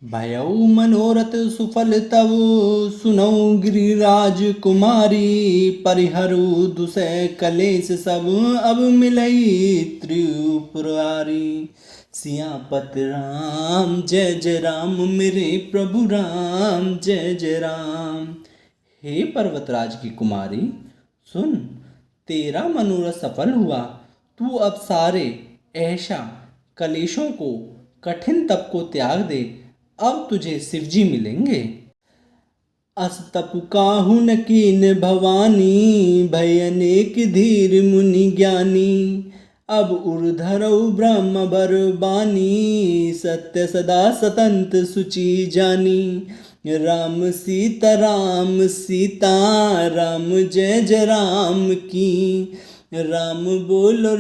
भयउ मनोरथ सुफल तव सुनौ गिरिराज कुमारी। परिहरु दुसह कलेश सब अब मिलई त्रिपुरारी। सियापत राम जय जय राम, मेरे प्रभु राम जय जय राम। हे पर्वतराज की कुमारी, सुन, तेरा मनोरथ सफल हुआ। तू अब सारे ऐशा कलेशों को, कठिन तप को त्याग दे। अब तुझे शिवजी मिलेंगे। अस तप काहु न कीन भवानी, भय अनेक धीर मुनि ज्ञानी। अब उर्धरौ ब्रह्म बर बानी, सत्य सदा सतंत सुचि जानी। राम सीता राम जय जय राम की। राम बोलो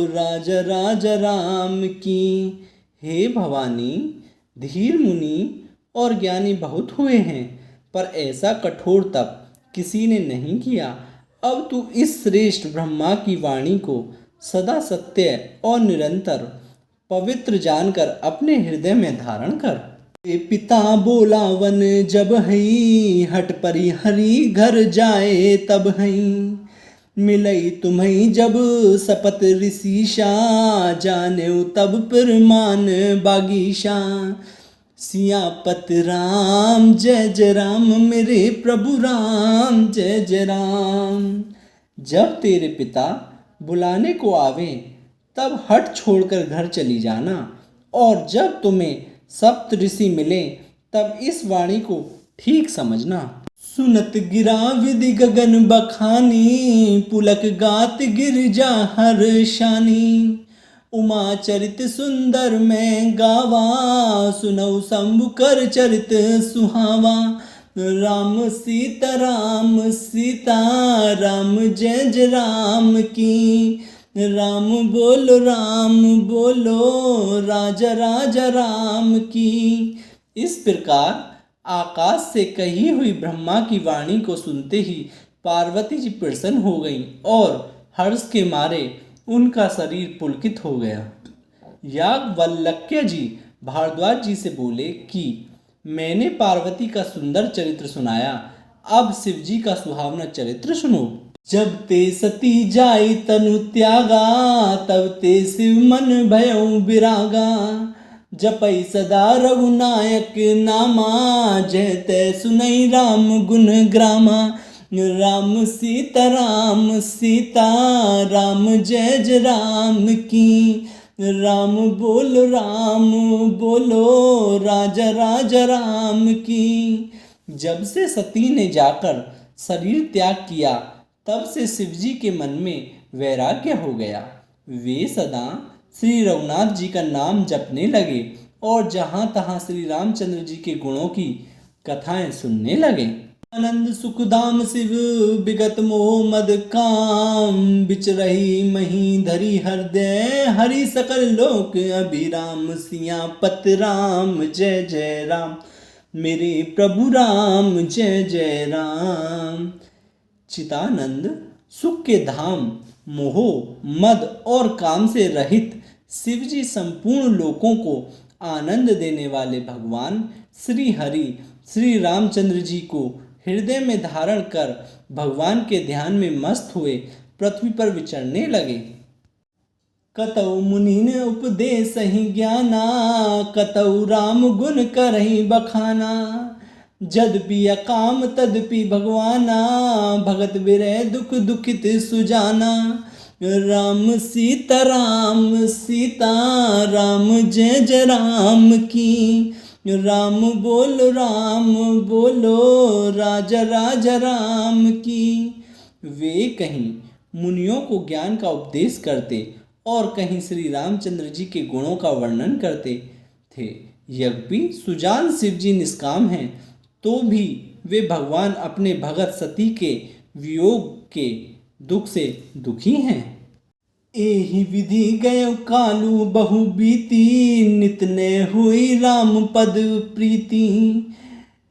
राजा राजा राम की। हे भवानी, धीर मुनि और ज्ञानी बहुत हुए हैं, पर ऐसा कठोर तप किसी ने नहीं किया। अब तू इस श्रेष्ठ ब्रह्मा की वाणी को सदा सत्य और निरंतर पवित्र जानकर अपने हृदय में धारण कर। ए पिता बोलावन जब हई, हट परी हरि घर जाए तब हई। मिलई तुम्हई जब सपत ऋषिशा, जाने तब प्रमाण बागीशा। सियापत राम जय जय राम, मेरे प्रभु राम जय जय राम। जब तेरे पिता बुलाने को आवे तब हट छोड़कर घर चली जाना, और जब तुम्हें सप्त ऋषि मिले तब इस वाणी को ठीक समझना। सुनत गिरा विधि गगन बखानी, पुलक गात गिरजा हर शानी। उमा चरित सुंदर मैं गावा, सुनौ शंभु कर चरित सुहावा। राम सीता राम जय जय राम की। राम बोलो राजा राजा राम की। इस प्रकार आकाश से कही हुई ब्रह्मा की वाणी को सुनते ही पार्वती जी प्रसन्न हो गईं और हर्ष के मारे उनका शरीर पुलकित हो गया। याज्ञवल्क्य जी भारद्वाज जी से बोले कि मैंने पार्वती का सुंदर चरित्र सुनाया, अब शिव जी का सुहावना चरित्र सुनो। जब ते सती जाई तनु त्यागा, तब ते शिव मन भयउ विरागा। जपई सदा रघुनायक नामा, जय ते सुनई राम गुण ग्रामा। राम सीता राम जय जय राम की। राम बोलो राजा राजा राम की। जब से सती ने जाकर शरीर त्याग किया, तब से शिवजी के मन में वैराग्य हो गया। वे सदा श्री रघुनाथ जी का नाम जपने लगे और जहाँ तहाँ श्री रामचंद्र जी के गुणों की कथाएं सुनने लगे। आनंद सुखधाम शिव विगत मोह मद काम, बिच रही मही धरी हृदय, हरि सकल लोक अभिराम। सियापत राम जय जय राम, मेरे प्रभु राम जय जय राम। चितानंद सुख के धाम, मोह मद और काम से रहित शिवजी संपूर्ण लोकों को आनंद देने वाले भगवान श्री हरि श्री रामचंद्र जी को हृदय में धारण कर भगवान के ध्यान में मस्त हुए पृथ्वी पर विचरने लगे। कतौ मुनि ने उपदेश ही ज्ञाना, कतौ राम गुण करहि बखाना। जदपि अकाम तदपि भगवाना, भगत विरह दुख दुखित सुजाना। राम सीता राम जय जय राम की। राम बोलो राजा राजा राम की। वे कहीं मुनियों को ज्ञान का उपदेश करते और कहीं श्री रामचंद्र जी के गुणों का वर्णन करते थे। यद्यपि सुजान शिव जी निष्काम हैं, तो भी वे भगवान अपने भगत सती के वियोग के दुख से दुखी हैं। एहि विधि गयो कालू बहु बीती, नित ने हुई राम पद प्रीति।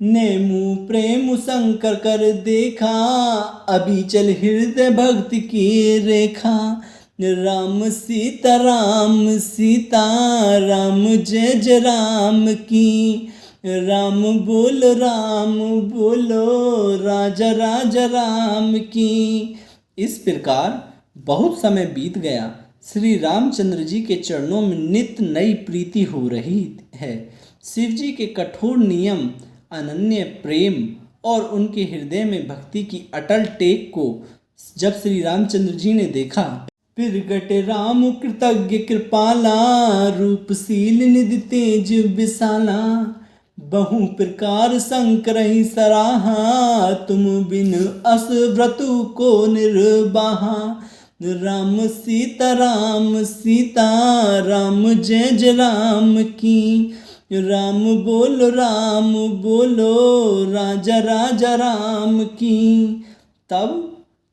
नेमु प्रेम शंकर कर देखा, अभी चल हृदय भक्ति की रेखा। राम सीता राम जय जय राम की। राम बोलो राजा राजा राम की। इस प्रकार बहुत समय बीत गया। श्री रामचंद्र जी के चरणों में नित्य नई प्रीति हो रही है। शिव जी के कठोर नियम, अनन्य प्रेम और उनके हृदय में भक्ति की अटल टेक को जब श्री रामचंद्र जी ने देखा, प्रगट राम कृतज्ञ कृपाला, रूपशील निधि तेज विशाला, बहु प्रकार शंकर ही सराहा, तुम बिन अस व्रतु को निर्वाहा। राम सीता राम जय जय राम की। राम बोलो राजा राजा राम की। तब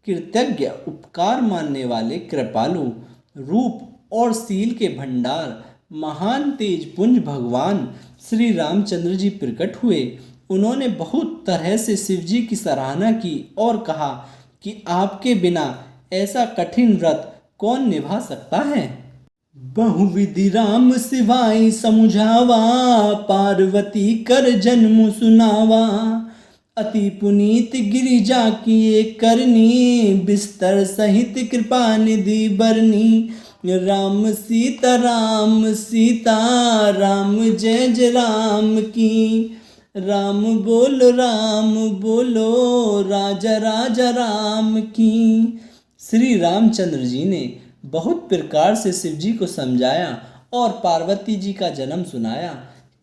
कृतज्ञ, उपकार मानने वाले, कृपालु, रूप और शील के भंडार, महान तेज पुंज भगवान श्री रामचंद्र जी प्रकट हुए। उन्होंने बहुत तरह से शिव जी की सराहना की और कहा कि आपके बिना ऐसा कठिन व्रत कौन निभा सकता है। बहुविधि राम सिवाई समुझावा, पार्वती कर जन्म सुनावा, अति पुनीत गिरिजा किए करनी, बिस्तर सहित कृपा निधि बरनी। राम सीता राम जय जय राम की। राम बोलो राजा राजा राम की। श्री रामचंद्र जी ने बहुत प्रकार से शिव जी को समझाया और पार्वती जी का जन्म सुनाया।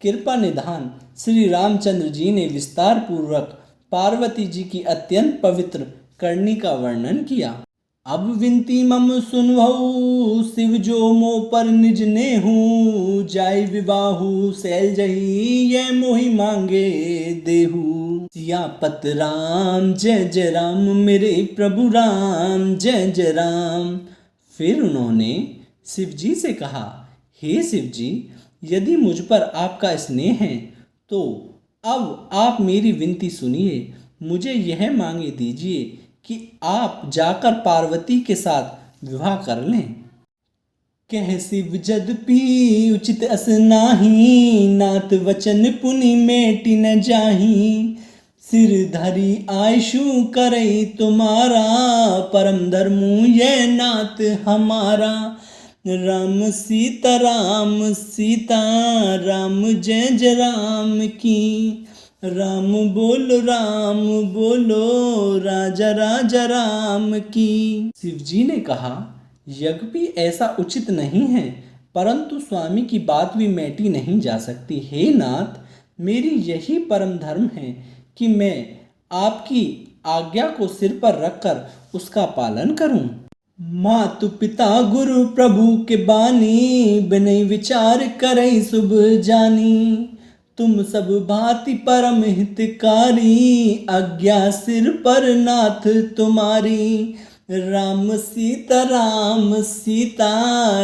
कृपा निधान श्री रामचंद्र जी ने विस्तार पूर्वक पार्वती जी की अत्यंत पवित्र करनी का वर्णन किया। अब विनती मम सुनभऊ, शिव जो मो पर निज नेहू, जाय विवाहु शैल जही ये मोहि मांगे देहू। सियापत राम जय जय राम, मेरे प्रभु राम जय जय राम। फिर उन्होंने शिव जी से कहा, हे शिव जी, यदि मुझ पर आपका स्नेह है तो अब आप मेरी विनती सुनिए। मुझे यह मांगे दीजिए कि आप जाकर पार्वती के साथ विवाह कर लें। कह शिव जदपि उचित अस नाही, नाथ वचन पुनि मेटि न जाही। सिर धरी आयशु करई तुम्हारा, परम धर्मु ये नाथ हमारा। राम सीता राम जय जय राम की। राम बोलो राजा राजा राम की। शिव जी ने कहा, यज्ञ ऐसा उचित नहीं है, परंतु स्वामी की बात भी मेटी नहीं जा सकती। हे नाथ, मेरी यही परम धर्म है कि मैं आपकी आज्ञा को सिर पर रखकर उसका पालन करूं। मातु पिता गुरु प्रभु के बानी, बिनय विचार करई शुभ जानी। तुम सब भांति परम हितकारी, आज्ञा सिर पर नाथ तुम्हारी। राम सीता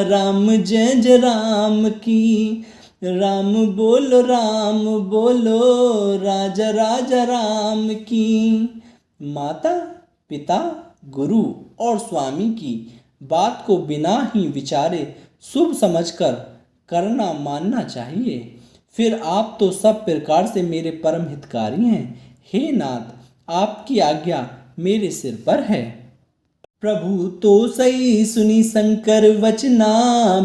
राम जय जय राम की। राम बोलो राजा राजा राम की। माता पिता गुरु और स्वामी की बात को बिना ही विचारे शुभ समझकर करना मानना चाहिए। फिर आप तो सब प्रकार से मेरे परम हितकारी हैं। हे नाथ, आपकी आज्ञा मेरे सिर पर है। प्रभु तो सही सुनी शंकर वचना,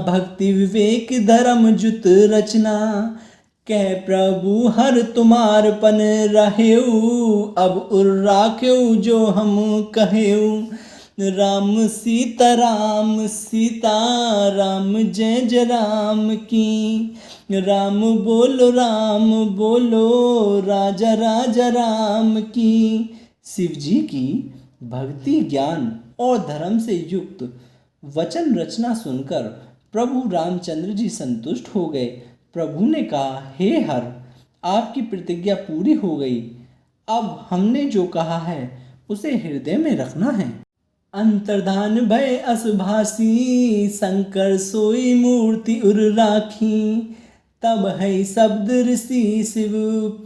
भक्ति विवेक धर्म जुत रचना। कह प्रभु हर तुम्हार पन रहेऊ, अब उर राखेऊ जो हम कहेऊ। राम सीता राम जय जय राम की। राम बोलो राजा राजा राम की। शिव जी की भक्ति ज्ञान और धर्म से युक्त वचन रचना सुनकर प्रभु रामचंद्र जी संतुष्ट हो गए। प्रभु ने कहा, हे हर, आपकी प्रतिज्ञा पूरी हो गई। अब हमने जो कहा है उसे हृदय में रखना है। अंतर्धान भय असुभाषी, शंकर सोई मूर्ति उर राखी। तब है शब्द ऋषि शिव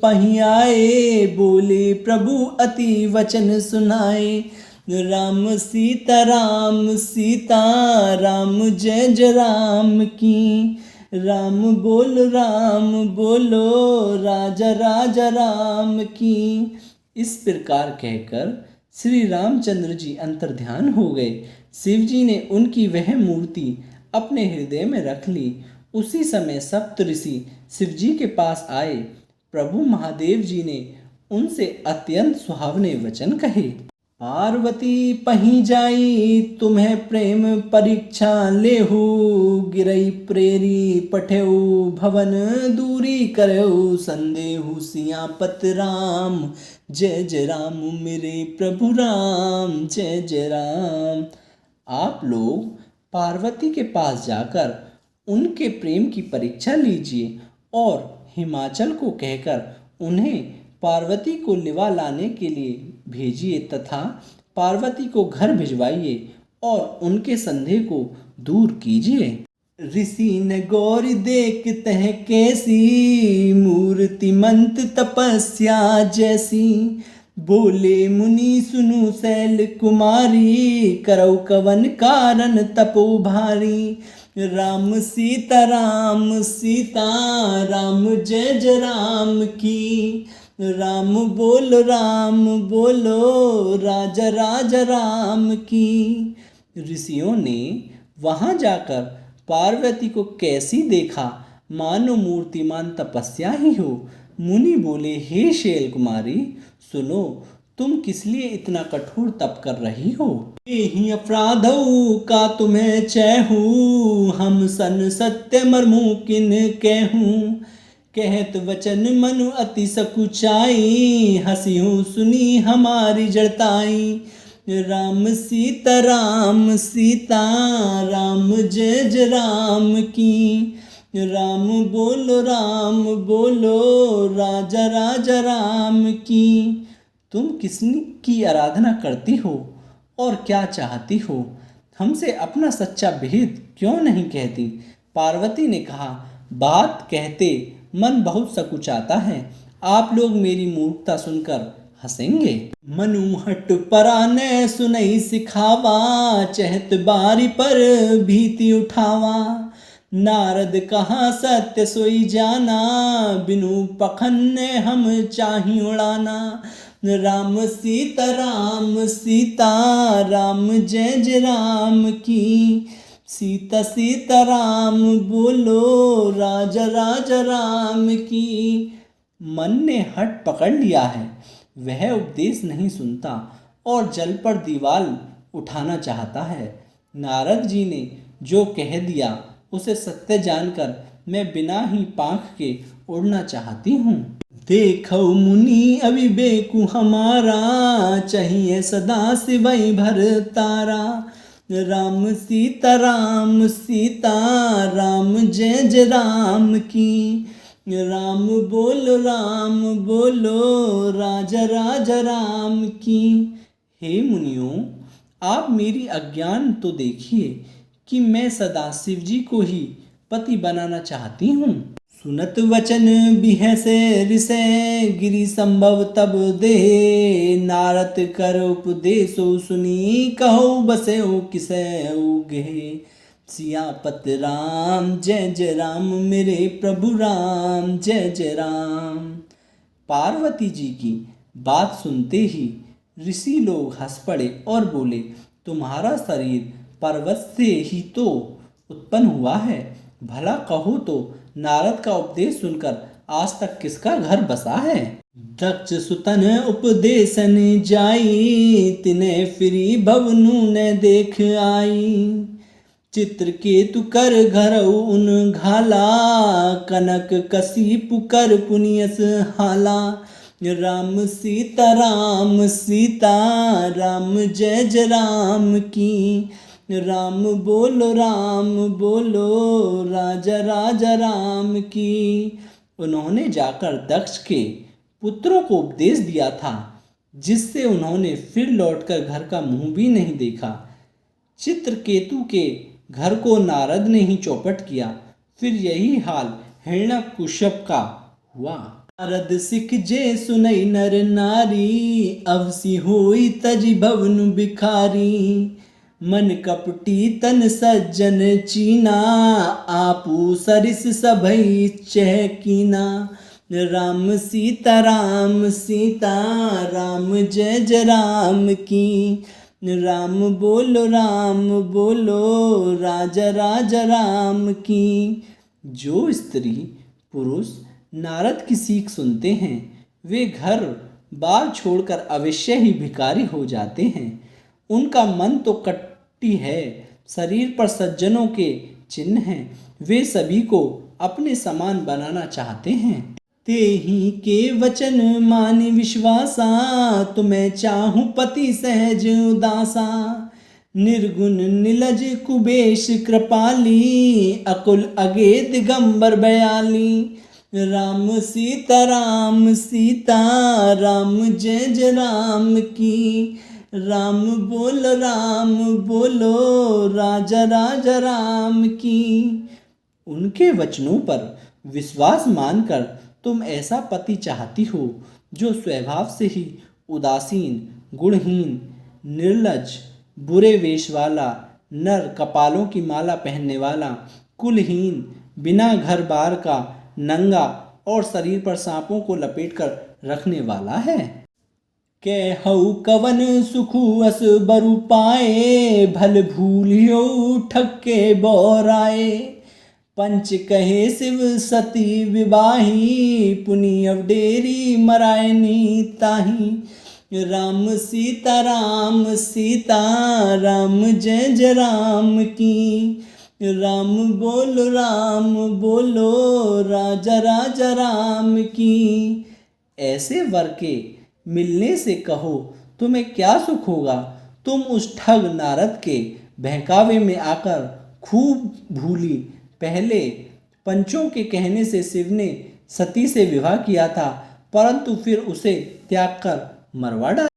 पही आए, बोले प्रभु अति वचन सुनाए। राम सीता राम सीता राम जय जय राम की। राम बोलो राजा राजा राम की। इस प्रकार कहकर श्री रामचंद्र जी अंतर्ध्यान हो गए। शिव जी ने उनकी वह मूर्ति अपने हृदय में रख ली। उसी समय सप्तऋषि शिव जी के पास आए। प्रभु महादेव जी ने उनसे अत्यंत सुहावने वचन कहे। पार्वती पही जाई तुम्हें प्रेम परीक्षा लेहु। गिरई प्रेरी पठेऊ भवन दूरी करेऊ। संदेहु सियापत राम जय जय राम मेरे प्रभु राम जय जय राम। आप लोग पार्वती के पास जाकर उनके प्रेम की परीक्षा लीजिए और हिमाचल को कहकर उन्हें पार्वती को लिवा लाने के लिए भेजिए तथा पार्वती को घर भिजवाइए और उनके संदेह को दूर कीजिए। ऋषि ने गौरी देखते हैं कैसी मूर्तिमंत तपस्या जैसी। बोले मुनि सुनु शैल कुमारी करौ कवन कारण तपो भारी। राम सीता राम जय जय राम की। राम बोलो राजा राजा राम की। ऋषियों ने वहाँ जाकर पार्वती को कैसी देखा मानो मूर्तिमान तपस्या ही हो। मुनि बोले हे शैल कुमारी सुनो तुम किस लिए इतना कठोर तप कर रही हो। यही अपराधों का तुम्हें चैहू हम सन सत्य मरमु किन कहूँ। कहत वचन मनु अति सकुचाई हंसिहूँ सुनी हमारी जड़ताई। राम सीता राम जय जय राम की। राम बोलो राजा राजा राम की। तुम किसकी आराधना करती हो और क्या चाहती हो, हमसे अपना सच्चा भेद क्यों नहीं कहती। पार्वती ने कहा बात कहते मन बहुत सकुचाता है। आप लोग मेरी मूर्खता सुनकर हंसेंगे। मनु हट पराने सुनई सिखावा चहत बारी पर भीति उठावा। नारद कहा सत्य सोई जाना बिनु पखन्ने हम चाही उड़ाना। राम सीता राम जय जय राम की। सीता राम बोलो राजा राजा राम की। मन ने हट पकड़ लिया है, वह उपदेश नहीं सुनता और जल पर दीवाल उठाना चाहता है। नारद जी ने जो कह दिया उसे सत्य जानकर मैं बिना ही पाँख के उड़ना चाहती हूँ। देखो मुनि अविवेकु हमारा चाहिए सदा शिवई भर तारा। राम सीता राम जय जय राम की। राम बोलो राजा राजा राम की। हे मुनियों आप मेरी अज्ञान तो देखिए कि मैं सदा शिव जी को ही पति बनाना चाहती हूँ। सुनत वचन बिहसे ऋषे गिरि संभव तब दे। नारद कर उपदेशो सुनी कहो बसे किसे उगे। सियापत राम जय जय राम मेरे प्रभु राम जय जय राम। पार्वती जी की बात सुनते ही ऋषि लोग हंस पड़े और बोले तुम्हारा शरीर पर्वत से ही तो उत्पन्न हुआ है। भला कहो तो नारद का उपदेश सुनकर आज तक किसका घर बसा है। दक्ष सुतन उपदेशन जाई तिने फिरी भवनु ने देख आई। चित्रकेतु कर घर उन घाला कनक कसी पुकर पुनियस हाला। राम सीता राम जय जय राम की। राम बोलो राजा राजा राम की। उन्होंने जाकर दक्ष के पुत्रों को उपदेश दिया था जिससे उन्होंने फिर लौटकर घर का मुंह भी नहीं देखा। चित्रकेतु के घर को नारद ने ही चौपट किया। फिर यही हाल हिरण्यकश्यप का हुआ। नारद सिख जे सुनई नर नारी, अवसी होई तजी भवन बिखारी। मन कपटी तन सज्जन चीना, आपू सरिस सभई चह कीना। राम सीता राम जय जय राम की। राम बोलो राजा राजा राम की। जो स्त्री पुरुष नारद की सीख सुनते हैं वे घर बार छोड़कर अवश्य ही भिखारी हो जाते हैं। उनका मन तो कट्टी है, शरीर पर सज्जनों के चिन्ह हैं। वे सभी को अपने समान बनाना चाहते हैं। तेहि के वचन मानि विश्वासा, तुम्हें चाहूं पति सहज उदासा। निर्गुण निलज कुबेश कृपाली, अकुल अगे दिगंबर बयाली। राम सीता राम जय जय राम की। राम बोलो राजा राजा राम की। उनके वचनों पर विश्वास मानकर तुम ऐसा पति चाहती हो जो स्वभाव से ही उदासीन, गुणहीन, निर्लज, बुरे वेश वाला, नर कपालों की माला पहनने वाला, कुलहीन, बिना घर बार का, नंगा और शरीर पर सांपों को लपेटकर रखने वाला है। कहऊ कवन सुखु अस बरु पाए, भल भूलियो ठक्के बोराए। पंच कहे शिव सती विवाही, पुनि अवडेरी मरायनी ताही। राम सीता राम जय जय राम की। राम बोलो राजा राजा राम की। ऐसे वर के मिलने से कहो तुम्हें क्या सुख होगा। तुम उस ठग नारद के बहकावे में आकर खूब भूली। पहले पंचों के कहने से शिव ने सती से विवाह किया था, परंतु फिर उसे त्याग कर मरवा डाला।